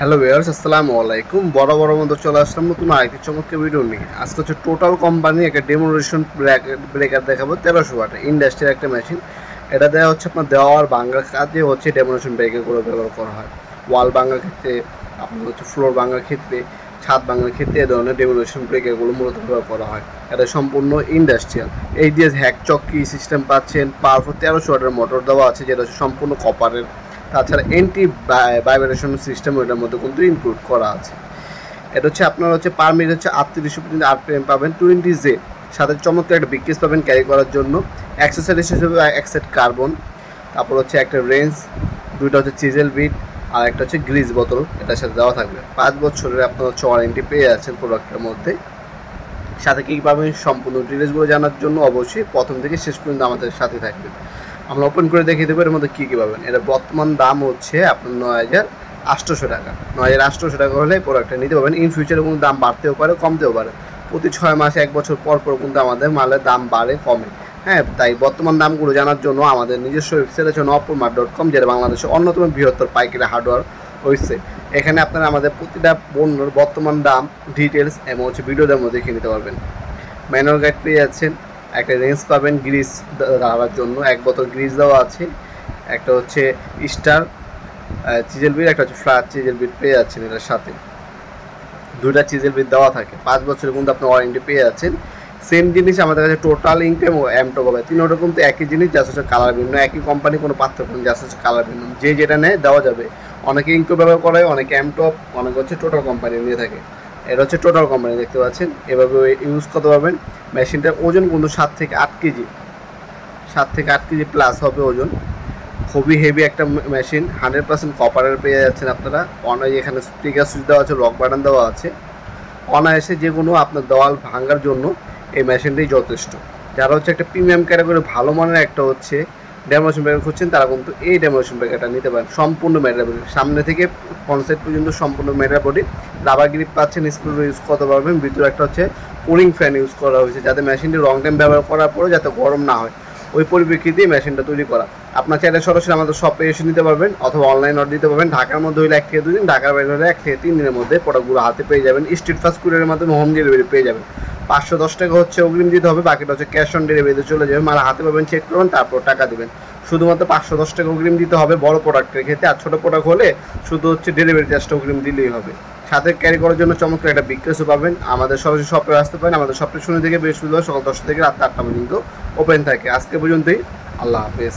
Hello viewers, আসসালামু আলাইকুম। বড় মতো চলে আসলাম নতুন আরেকটি চমৎকার ভিডিও নিয়ে। আজকে হচ্ছে টোটাল কোম্পানি একটা ডেমোনেশন ব্রেকার দেখাবো 1300 ওয়াটের ইন্ডাস্ট্রির একটা মেশিন। এটা দেওয়া হচ্ছে আপনার দেওয়ার ভাঙার কাজে হচ্ছে ডেমোনেশন ব্রেকারগুলো ব্যবহার করা হয়। ওয়াল ভাঙার ক্ষেত্রে, আপনার হচ্ছে ফ্লোর ভাঙার ক্ষেত্রে, ছাদ ভাঙার ক্ষেত্রে এ ধরনের ডেমোনেশন ব্রেকারগুলো মূলত ব্যবহার করা হয়। এটা সম্পূর্ণ ইন্ডাস্ট্রিয়াল। এই দিয়ে হ্যাক চক্কি সিস্টেম পাচ্ছেন, পাওয়ারফুল 1300 ওয়াটের মোটর দেওয়া আছে, যেটা হচ্ছে সম্পূর্ণ কপারের। তাছাড়া এন্টি ভাইব্রেশন সিস্টেম এটার মধ্যে কিন্তু ইনক্লুড করা আছে। এটা হচ্ছে আপনার হচ্ছে পার মিনিট হচ্ছে 3800 পর্যন্ত আরপিএম পাবেন, 20Z সাথে চমৎকার একটা বিকেস পাবেন ক্যারি করার জন্য। অ্যাক্সেসরিজ হিসেবে এক সেট কার্বন, তারপর হচ্ছে একটা রেঞ্জ, দুইটা হচ্ছে চিজেল বিট, আর একটা হচ্ছে গ্রিজ বোতল এটার সাথে দেওয়া থাকবে। 5 বছরের আপনার হচ্ছে ওয়ারেন্টি পেয়ে যাচ্ছেন প্রোডাক্টের মধ্যে। সাথে কী পাবেন সম্পূর্ণ ডিটেলসগুলো জানার জন্য অবশ্যই প্রথম থেকে শেষ পর্যন্ত আমাদের সাথে থাকবেন। আমরা ওপেন করে দেখিয়ে দেবো এর মধ্যে কী কী পাবেন। এটা বর্তমান দাম হচ্ছে আপনার 9800 টাকা। 9800 টাকা হলে প্রোডাক্টটা নিতে পারবেন। ইন ফিউচারে কোনো দাম বাড়তেও পারে, কমতেও পারে। প্রতি 6 মাসে 1 বছর পর কিন্তু আমাদের মালের দাম বাড়ে, কমে। হ্যাঁ, তাই বর্তমান দামগুলো জানার জন্য আমাদের নিজস্ব ওয়েবসাইট আছে nopalmart.com, যেটা বাংলাদেশের অন্যতম বৃহত্তর পাইকারি হার্ডওয়্যার ওয়েবসাইট। এখানে আপনারা আমাদের প্রতিটা পণ্যের বর্তমান দাম, ডিটেলস এবং হচ্ছে ভিডিওদের মধ্যে দেখে নিতে পারবেন। ম্যানুয়াল গাইড পেয়ে যাচ্ছেন, একটা রেঞ্জ পাবেন গ্রিস দেওয়ার জন্য, 1 বোতল গ্রিস দেওয়া আছে, একটা হচ্ছে স্টার চিজেল বিট, একটা হচ্ছে ফ্ল্যাট চিজেল বিট পেয়ে যাচ্ছেন। এটার সাথে দুইটা চিজেল বিট দেওয়া থাকে। 5 বছরের কিন্তু আপনি ওয়ারেন্টি পেয়ে যাচ্ছেন। সেম জিনিস আমাদের কাছে টোটাল ইনকাম ও এমটক হবে, তিনটা কিন্তু একই জিনিস, জাস্ট হচ্ছে কালার ভিন্ন। একই কোম্পানি, কোনো পার্থক্য নেই, জাস্ট হচ্ছে কালার ভিন্ন। যে যেটা নেয় দেওয়া যাবে। অনেকে ইনকো ব্যবহার করে, অনেকে এমটপ, অনেকে হচ্ছে টোটাল কোম্পানি নিয়ে থাকে। এটা হচ্ছে টোটাল কোম্পানি, দেখতে পাচ্ছেন। এভাবে ইউজ করতে পারবেন। মেশিনটার ওজন কিন্তু 7 থেকে 8 কেজি, 7 থেকে 8 কেজি প্লাস হবে ওজন। খুবই হেভি একটা মেশিন, 100% কপারের পেয়ে যাচ্ছেন আপনারা। এখানে স্পিকার সুইচ দেওয়া আছে, লক বাটন দেওয়া আছে। অনায়াসে যে কোনো আপনার দেওয়াল ভাঙার জন্য এই মেশিনটাই যথেষ্ট। যারা হচ্ছে একটা প্রিমিয়াম ক্যাটাগরি ভালো মানের একটা হচ্ছে ডেমোনেশন ব্রেকার খুঁজছেন, তারা কিন্তু এই ডেমোনেশন ব্রেকারটা নিতে পারেন। সম্পূর্ণ মেটাল বডি, সামনে থেকে কনসেপ্ট পর্যন্ত সম্পূর্ণ মেটাল বডি। রাবার গ্রিপ পাচ্ছেন, স্ক্রু ইউজ করতে পারবেন। ভিতরে একটা হচ্ছে কুলিং ফ্যান ইউজ করা হয়েছে, যাতে মেশিনটি লং টাইম ব্যবহার করার পরে যাতে গরম না হয়, ওই পরিপ্রেক্ষিতেই মেশিনটা তৈরি করা। আপনার চাইলে সরাসরি আমাদের শপে এসে নিতে পারবেন, অথবা অনলাইন অর্ডার দিতে পারবেন। ঢাকার মধ্যে হলে 1 থেকে 2 দিন, ঢাকার বাইরে হলে 1 থেকে 3 দিনের মধ্যে প্রোডাক্টগুলো হাতে পেয়ে যাবেন। স্ট্রিট ফাস্ট কুরিয়ারের মাধ্যমে হোম ডেলিভারি পেয়ে যাবেন। 510 টাকা হচ্ছে অগ্রিম দিতে হবে, বাকিটা হচ্ছে ক্যাশ অন ডেলিভারিতে চলে যাবে। মাল হাতে পাবেন, চেক করবেন, তারপর টাকা দেবেন। শুধুমাত্র 510 টাকা অগ্রিম দিতে হবে বড় প্রোডাক্টের ক্ষেত্রে, আর ছোটো প্রোডাক্ট হলে শুধু হচ্ছে ডেলিভারি চার্জটা অগ্রিম দিলেই হবে। সাথে ক্যারি করার জন্য চমৎকার একটা বিক্রেসও পাবেন। আমাদের সরাসরি শপে আসতে পারেন। আমাদের শপে শনি থেকে বৃহস্পতিবার সকাল 10টা থেকে রাত 8টা পর্যন্ত ওপেন থাকে। আজকে পর্যন্তই, আল্লাহ হাফেজ।